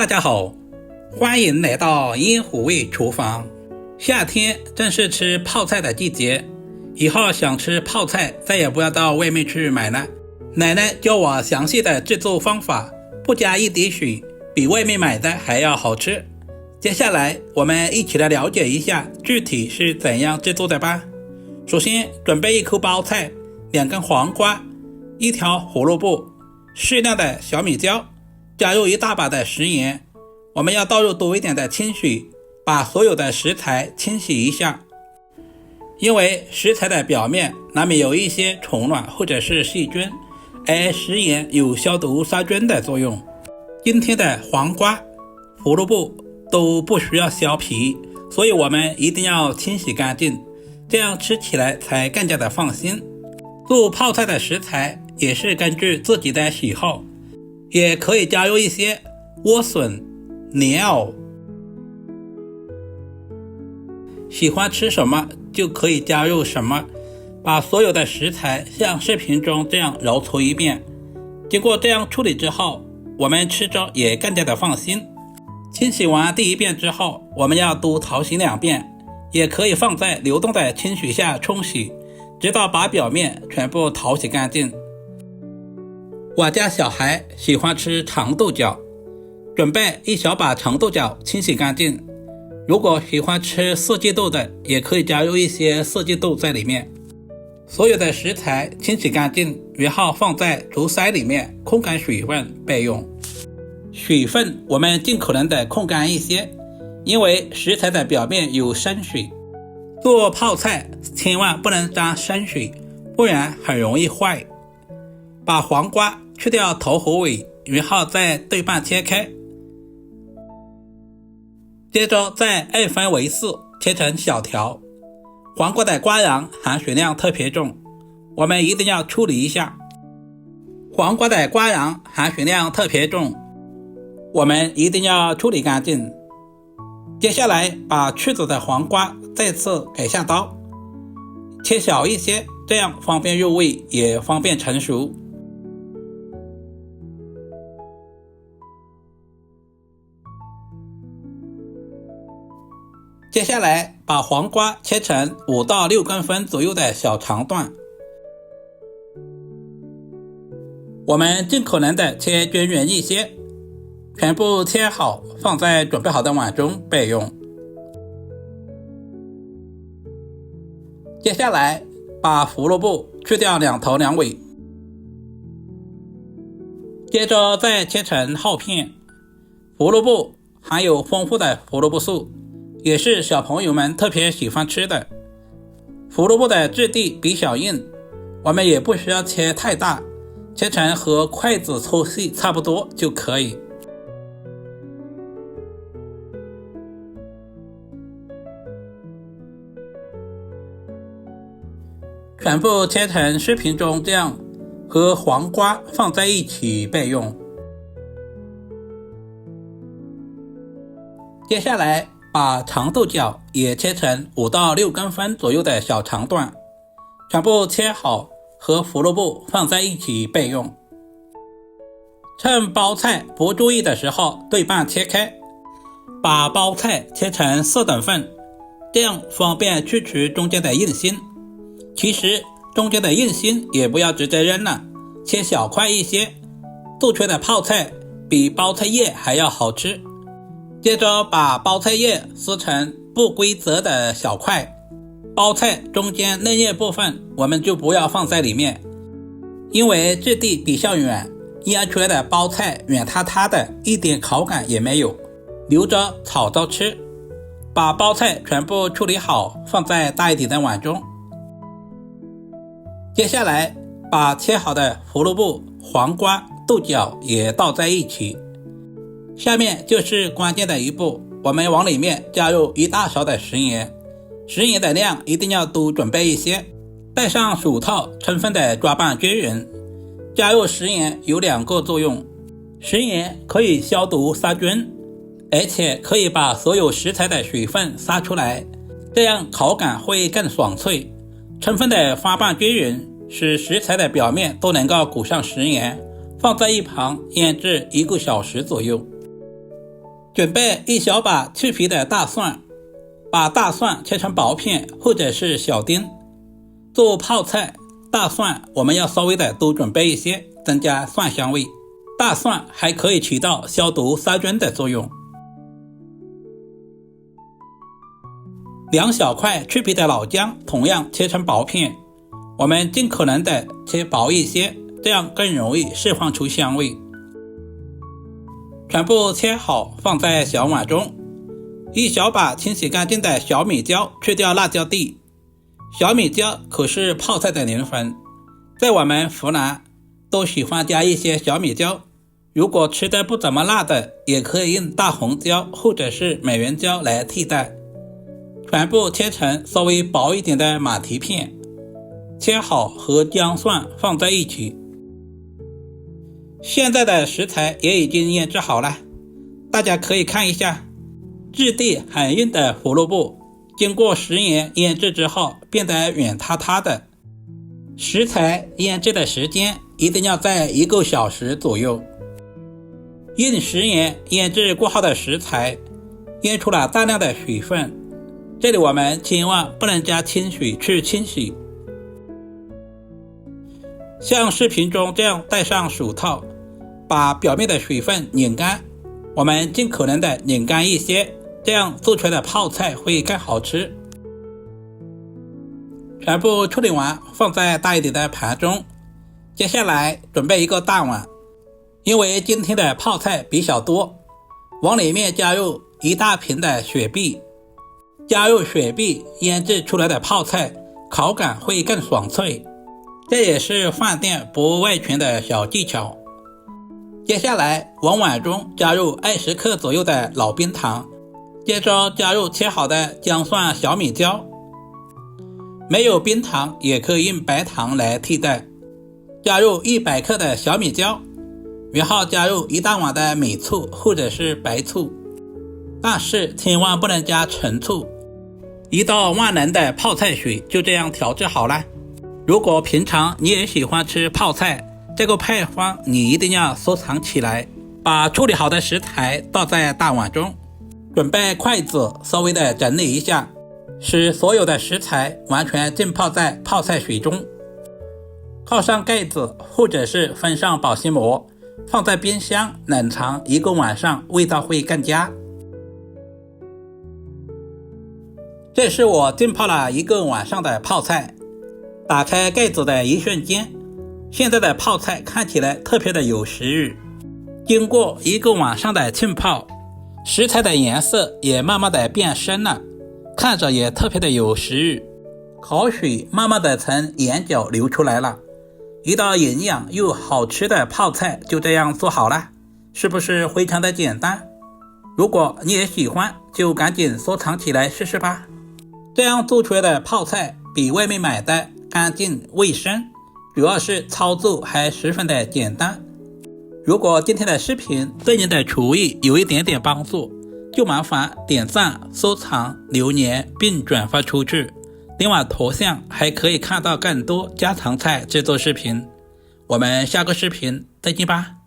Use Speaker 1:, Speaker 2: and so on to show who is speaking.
Speaker 1: 大家好，欢迎来到烟火味厨房。夏天正是吃泡菜的季节，以后想吃泡菜再也不要到外面去买了。奶奶教我详细的制作方法，不加一滴水，比外面买的还要好吃。接下来我们一起来了解一下具体是怎样制作的吧。首先准备1颗包菜，2根黄瓜，1条胡萝卜，适量的小米椒，加入1大把的食盐。我们要倒入多一点的清水，把所有的食材清洗一下。因为食材的表面难免有一些虫卵或者是细菌，而食盐有消毒杀菌的作用。今天的黄瓜、胡萝卜都不需要削皮，所以我们一定要清洗干净，这样吃起来才更加的放心。做泡菜的食材也是根据自己的喜好，也可以加入一些莴笋、莲藕，喜欢吃什么就可以加入什么。把所有的食材像视频中这样揉搓一遍，经过这样处理之后，我们吃着也更加的放心。清洗完第1遍之后，我们要多淘洗2遍，也可以放在流动的清水下冲洗，直到把表面全部淘洗干净。我家小孩喜欢吃长豆角，准备1小把长豆角清洗干净。如果喜欢吃四季豆的，也可以加入一些四季豆在里面。所有的食材清洗干净，然后放在竹筛里面控干水分备用。水分我们尽可能的控干一些，因为食材的表面有生水，做泡菜千万不能沾生水，不然很容易坏。把黄瓜去掉头和尾，然后再对半切开，接着再2分为4切成小条。黄瓜的瓜瓤含水量特别重，我们一定要处理一下。黄瓜的瓜瓤含水量特别重，我们一定要处理干净。接下来把去籽的黄瓜再次改下刀，切小一些，这样方便入味，也方便成熟。接下来把黄瓜切成5到6公分左右的小长段，我们尽可能的切均匀一些，全部切好，放在准备好的碗中备用。接下来把胡萝卜去掉2头2尾，接着再切成厚片。胡萝卜含有丰富的胡萝卜素，也是小朋友们特别喜欢吃的。胡萝卜的质地比较硬，我们也不需要切太大，切成和筷子粗细差不多就可以。全部切成视频中这样，和黄瓜放在一起备用。接下来把长豆角也切成5到6公分左右的小长段，全部切好，和胡萝卜放在一起备用。趁包菜不注意的时候对半切开，把包菜切成4等份，这样方便去除中间的硬心。其实中间的硬心也不要直接扔了，切小块一些，做出的泡菜比包菜叶还要好吃。接着把包菜叶撕成不规则的小块，包菜中间嫩叶部分我们就不要放在里面，因为质地比较软，腌出来的包菜软塌塌的，一点口感也没有，留着炒着吃。把包菜全部处理好，放在大一点的碗中。接下来把切好的胡萝卜、黄瓜、豆角也倒在一起。下面就是关键的一步，我们往里面加入1大勺的食盐，食盐的量一定要多准备一些，戴上手套充分的抓拌均匀。加入食盐有2个作用，食盐可以消毒杀菌，而且可以把所有食材的水分杀出来，这样口感会更爽脆。充分的发拌均匀，使食材的表面都能够裹上食盐，放在一旁腌制1个小时左右。准备一小把去皮的大蒜，把大蒜切成薄片或者是小丁。做泡菜，大蒜我们要稍微的多准备一些，增加蒜香味。大蒜还可以起到消毒杀菌的作用。2小块去皮的老姜同样切成薄片，我们尽可能的切薄一些，这样更容易释放出香味。全部切好放在小碗中。一小把清洗干净的小米椒，去掉辣椒蒂。小米椒可是泡菜的灵魂，在我们湖南都喜欢加一些小米椒，如果吃的不怎么辣的，也可以用大红椒或者是美元椒来替代。全部切成稍微薄一点的马蹄片，切好和姜蒜放在一起。现在的食材也已经腌制好了，大家可以看一下，质地很硬的胡萝卜，经过10年腌制之后变得软塌塌的。食材腌制的时间一定要在1个小时左右。用10年腌制过后的食材，腌出了大量的水分，这里我们千万不能加清水去清洗。像视频中这样戴上手套，把表面的水分拧干，我们尽可能的拧干一些，这样做出来的泡菜会更好吃。全部处理完放在大一点的盘中。接下来准备一个大碗，因为今天的泡菜比较多，往里面加入1大瓶的雪碧。加入雪碧腌制出来的泡菜口感会更爽脆，这也是饭店不外传的小技巧。接下来往碗中加入20克左右的老冰糖，接着加入切好的姜蒜小米椒。没有冰糖也可以用白糖来替代。加入100克的小米椒，然后加入1大碗的米醋或者是白醋，但是千万不能加陈醋。一道万能的泡菜水就这样调制好了。如果平常你也喜欢吃泡菜，这个配方你一定要收藏起来。把处理好的食材倒在大碗中，准备筷子稍微的整理一下，使所有的食材完全浸泡在泡菜水中。靠上盖子或者是封上保鲜膜，放在冰箱冷藏1个晚上，味道会更佳。这是我浸泡了1个晚上的泡菜，打开盖子的一瞬间，现在的泡菜看起来特别的有食欲。经过1个晚上的浸泡，食材的颜色也慢慢的变深了，看着也特别的有食欲，口水慢慢的从眼角流出来了。一道营养又好吃的泡菜就这样做好了，是不是非常的简单？如果你也喜欢，就赶紧收藏起来试试吧。这样做出来的泡菜比外面买的干净卫生，主要是操作还十分的简单。如果今天的视频对您的厨艺有一点点帮助，就麻烦点赞、收藏、留言并转发出去。点我头像还可以看到更多家常菜制作视频。我们下个视频再见吧。